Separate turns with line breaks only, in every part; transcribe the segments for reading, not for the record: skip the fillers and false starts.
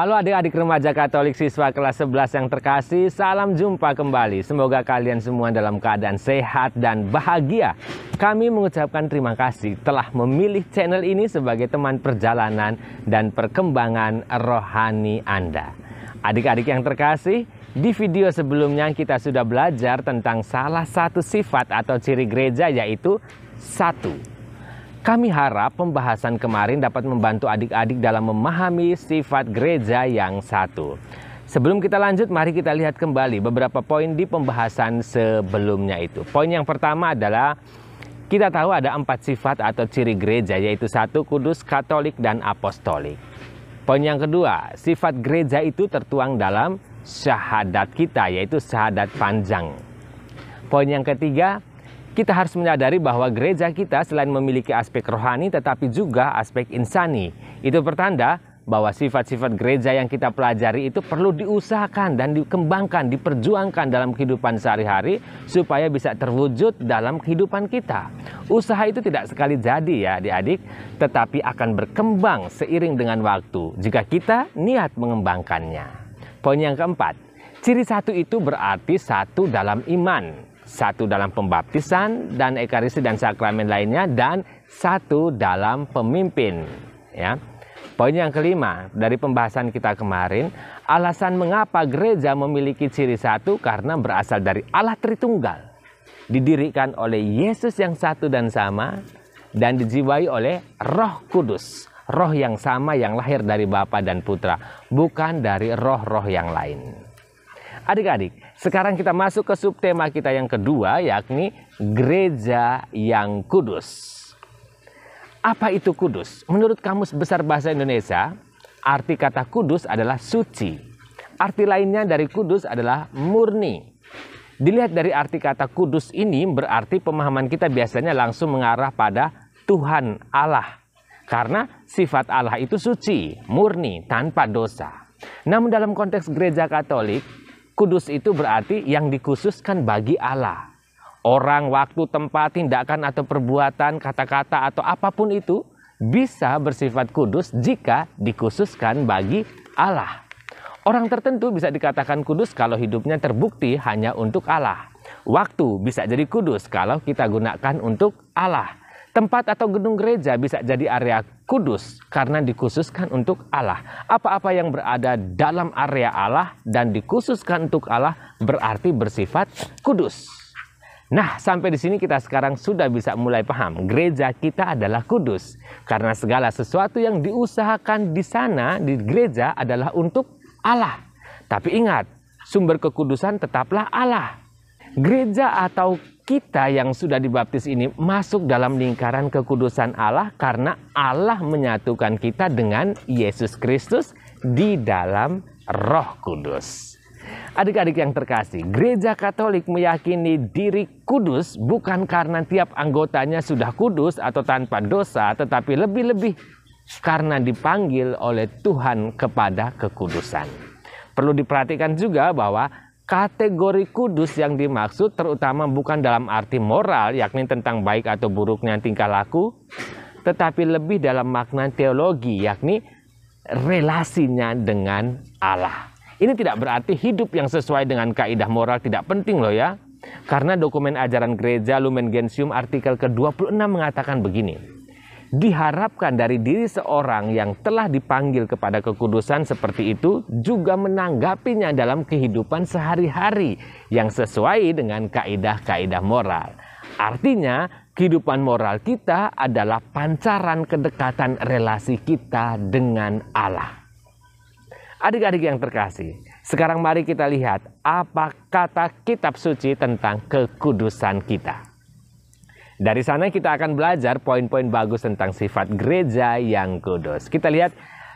Halo adik-adik remaja Katolik siswa kelas 11 yang terkasih, salam jumpa kembali. Semoga kalian semua dalam keadaan sehat dan bahagia. Kami mengucapkan terima kasih telah memilih channel ini sebagai teman perjalanan dan perkembangan rohani Anda. Adik-adik yang terkasih, di video sebelumnya kita sudah belajar tentang salah satu sifat atau ciri gereja, yaitu satu. Kami harap pembahasan kemarin dapat membantu adik-adik dalam memahami sifat gereja yang satu. Sebelum kita lanjut, mari kita lihat kembali beberapa poin di pembahasan sebelumnya itu. Poin yang pertama adalah kita tahu ada 4 sifat atau ciri gereja, yaitu 1. Kudus, Katolik, dan Apostolik. Poin yang kedua, sifat gereja itu tertuang dalam syahadat kita, yaitu syahadat panjang. Poin yang ketiga, kita harus menyadari bahwa gereja kita selain memiliki aspek rohani tetapi juga aspek insani. Itu pertanda bahwa sifat-sifat gereja yang kita pelajari itu perlu diusahakan dan dikembangkan, diperjuangkan dalam kehidupan sehari-hari supaya bisa terwujud dalam kehidupan kita. Usaha itu tidak sekali jadi ya adik-adik, tetapi akan berkembang seiring dengan waktu jika kita niat mengembangkannya. Poin yang keempat, ciri satu itu berarti satu dalam iman. 1 dalam pembaptisan dan ekaristi dan sakramen lainnya, dan 1 dalam pemimpin. Ya. Poin yang kelima dari pembahasan kita kemarin, alasan mengapa gereja memiliki ciri satu karena berasal dari Allah Tritunggal, didirikan oleh Yesus yang satu dan sama, dan dijiwai oleh Roh Kudus, Roh yang sama yang lahir dari Bapa dan Putra, bukan dari roh-roh yang lain. Adik-adik, sekarang kita masuk ke subtema kita yang kedua, yakni gereja yang kudus. Apa itu kudus? Menurut Kamus Besar Bahasa Indonesia, arti kata kudus adalah suci. Arti lainnya dari kudus adalah murni. Dilihat dari arti kata kudus ini, berarti pemahaman kita biasanya langsung mengarah pada Tuhan Allah. Karena sifat Allah itu suci, murni, tanpa dosa. Namun dalam konteks gereja Katolik, kudus itu berarti yang dikhususkan bagi Allah. Orang, waktu, tempat, tindakan atau perbuatan, kata-kata atau apapun itu bisa bersifat kudus jika dikhususkan bagi Allah. Orang tertentu bisa dikatakan kudus kalau hidupnya terbukti hanya untuk Allah. Waktu bisa jadi kudus kalau kita gunakan untuk Allah. Tempat atau gedung gereja bisa jadi area kudus karena dikhususkan untuk Allah. Apa-apa yang berada dalam area Allah dan dikhususkan untuk Allah berarti bersifat kudus. Nah, sampai di sini kita sekarang sudah bisa mulai paham. Gereja kita adalah kudus karena segala sesuatu yang diusahakan di sana di gereja adalah untuk Allah. Tapi ingat, sumber kekudusan tetaplah Allah. Gereja atau kita yang sudah dibaptis ini masuk dalam lingkaran kekudusan Allah karena Allah menyatukan kita dengan Yesus Kristus di dalam Roh Kudus. Adik-adik yang terkasih, gereja Katolik meyakini diri kudus bukan karena tiap anggotanya sudah kudus atau tanpa dosa, tetapi lebih-lebih karena dipanggil oleh Tuhan kepada kekudusan. Perlu diperhatikan juga bahwa kategori kudus yang dimaksud terutama bukan dalam arti moral, yakni tentang baik atau buruknya tingkah laku, tetapi lebih dalam makna teologi, yakni relasinya dengan Allah. Ini tidak berarti hidup yang sesuai dengan kaidah moral tidak penting loh ya. Karena dokumen ajaran gereja Lumen Gentium artikel ke-26 mengatakan begini. Diharapkan dari diri seorang yang telah dipanggil kepada kekudusan seperti itu juga menanggapinya dalam kehidupan sehari-hari yang sesuai dengan kaidah-kaidah moral. Artinya, kehidupan moral kita adalah pancaran kedekatan relasi kita dengan Allah. Adik-adik yang terkasih, sekarang mari kita lihat apa kata kitab suci tentang kekudusan kita. Dari sana kita akan belajar poin-poin bagus tentang sifat gereja yang kudus. Kita lihat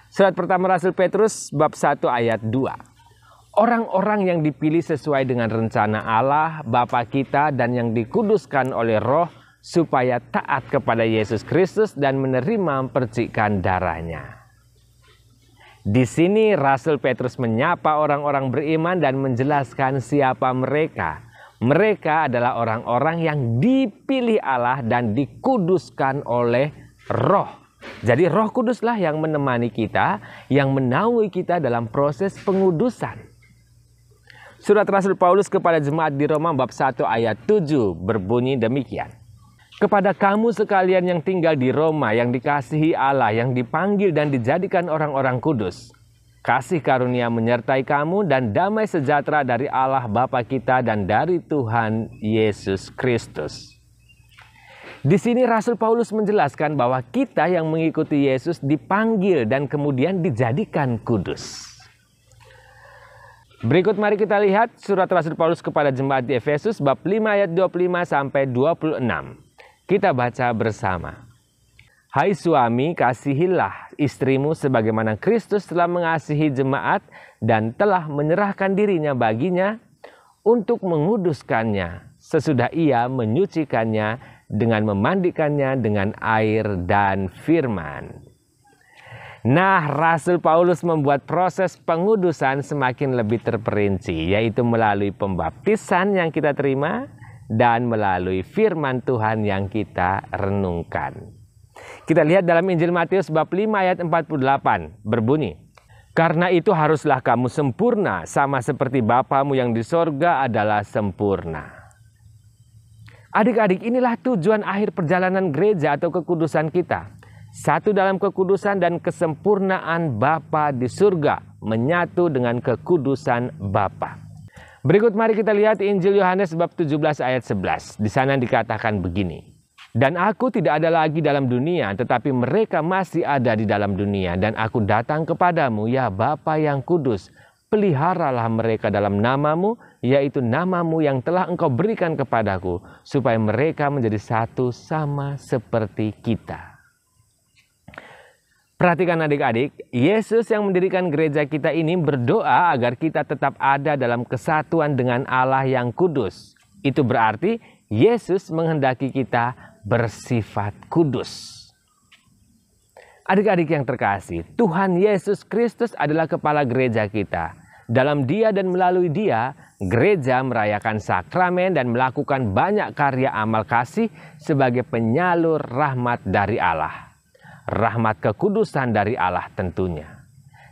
surat pertama Rasul Petrus bab 1 ayat 2. Orang-orang yang dipilih sesuai dengan rencana Allah, Bapa kita, dan yang dikuduskan oleh Roh supaya taat kepada Yesus Kristus dan menerima percikan darahnya. Di sini Rasul Petrus menyapa orang-orang beriman dan menjelaskan siapa mereka. Mereka adalah orang-orang yang dipilih Allah dan dikuduskan oleh Roh. Jadi Roh Kuduslah yang menemani kita, yang menaungi kita dalam proses pengudusan. Surat Rasul Paulus kepada jemaat di Roma bab 1 ayat 7 berbunyi demikian. Kepada kamu sekalian yang tinggal di Roma, yang dikasihi Allah, yang dipanggil dan dijadikan orang-orang kudus, kasih karunia menyertai kamu dan damai sejahtera dari Allah Bapa kita dan dari Tuhan Yesus Kristus. Di sini Rasul Paulus menjelaskan bahwa kita yang mengikuti Yesus dipanggil dan kemudian dijadikan kudus. Berikut mari kita lihat surat Rasul Paulus kepada jemaat di Efesus bab 5 ayat 25 sampai 26. Kita baca bersama. Hai suami, kasihilah istrimu sebagaimana Kristus telah mengasihi jemaat dan telah menyerahkan dirinya baginya untuk menguduskannya sesudah ia menyucikannya dengan memandikannya dengan air dan firman. Nah, Rasul Paulus membuat proses pengudusan semakin lebih terperinci, yaitu melalui pembaptisan yang kita terima dan melalui firman Tuhan yang kita renungkan. Kita lihat dalam Injil Matius bab 5 ayat 48 berbunyi, karena itu haruslah kamu sempurna sama seperti Bapamu yang di sorga adalah sempurna. Adik-adik, inilah tujuan akhir perjalanan gereja atau kekudusan kita. Satu dalam kekudusan dan kesempurnaan Bapa di surga menyatu dengan kekudusan Bapa. Berikut mari kita lihat Injil Yohanes bab 17 ayat 11. Di sana dikatakan begini. Dan aku tidak ada lagi dalam dunia, tetapi mereka masih ada di dalam dunia. Dan aku datang kepadamu, ya Bapa yang kudus. Peliharalah mereka dalam namamu, yaitu namamu yang telah engkau berikan kepadaku. Supaya mereka menjadi satu sama seperti kita. Perhatikan adik-adik, Yesus yang mendirikan gereja kita ini berdoa agar kita tetap ada dalam kesatuan dengan Allah yang kudus. Itu berarti Yesus menghendaki kita bersifat kudus. Adik-adik yang terkasih, Tuhan Yesus Kristus adalah kepala gereja kita. Dalam Dia dan melalui Dia, gereja merayakan sakramen dan melakukan banyak karya amal kasih sebagai penyalur rahmat dari Allah. Rahmat kekudusan dari Allah tentunya.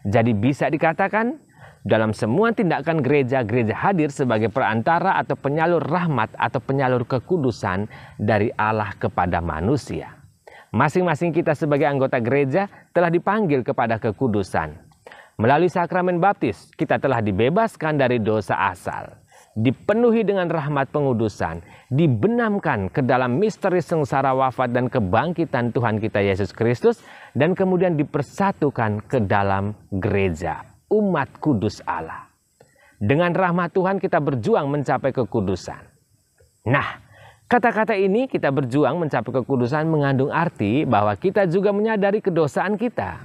Jadi bisa dikatakan dalam semua tindakan gereja hadir sebagai perantara atau penyalur rahmat atau penyalur kekudusan dari Allah kepada manusia. Masing-masing kita sebagai anggota gereja telah dipanggil kepada kekudusan. Melalui sakramen baptis kita telah dibebaskan dari dosa asal. Dipenuhi dengan rahmat pengudusan, dibenamkan ke dalam misteri sengsara wafat dan kebangkitan Tuhan kita Yesus Kristus, dan kemudian dipersatukan ke dalam gereja, umat kudus Allah. Dengan rahmat Tuhan kita berjuang mencapai kekudusan. Nah, kata-kata ini kita berjuang mencapai kekudusan mengandung arti bahwa kita juga menyadari kedosaan kita.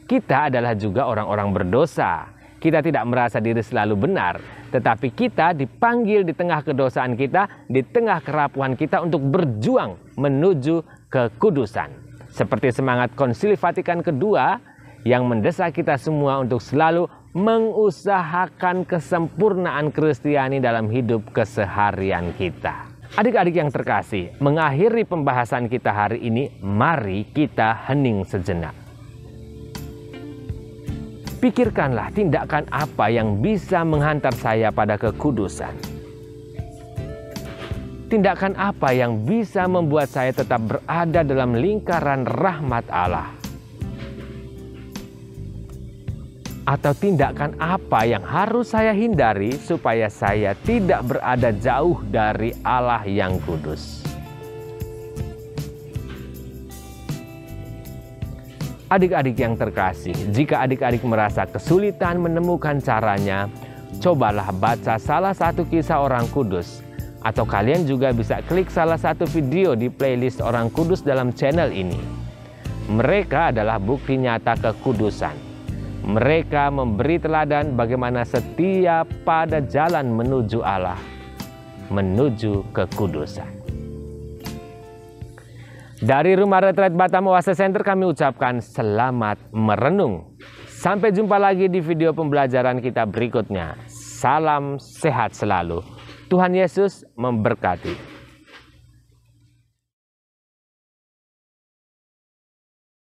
Kita adalah juga orang-orang berdosa. Kita tidak merasa diri selalu benar, tetapi kita dipanggil di tengah kedosaan kita, di tengah kerapuhan kita untuk berjuang menuju kekudusan. Seperti semangat Konsili Vatikan kedua yang mendesak kita semua untuk selalu mengusahakan kesempurnaan Kristiani dalam hidup keseharian kita. Adik-adik yang terkasih, mengakhiri pembahasan kita hari ini, mari kita hening sejenak. Pikirkanlah tindakan apa yang bisa menghantar saya pada kekudusan. Tindakan apa yang bisa membuat saya tetap berada dalam lingkaran rahmat Allah. Atau tindakan apa yang harus saya hindari supaya saya tidak berada jauh dari Allah yang kudus. Adik-adik yang terkasih, jika adik-adik merasa kesulitan menemukan caranya, cobalah baca salah satu kisah orang kudus. Atau kalian juga bisa klik salah satu video di playlist orang kudus dalam channel ini. Mereka adalah bukti nyata kekudusan. Mereka memberi teladan bagaimana setia pada jalan menuju Allah, menuju kekudusan. Dari Rumah Retret Batam Oasis Center kami ucapkan selamat merenung. Sampai jumpa lagi di video pembelajaran kita berikutnya. Salam sehat selalu. Tuhan Yesus memberkati.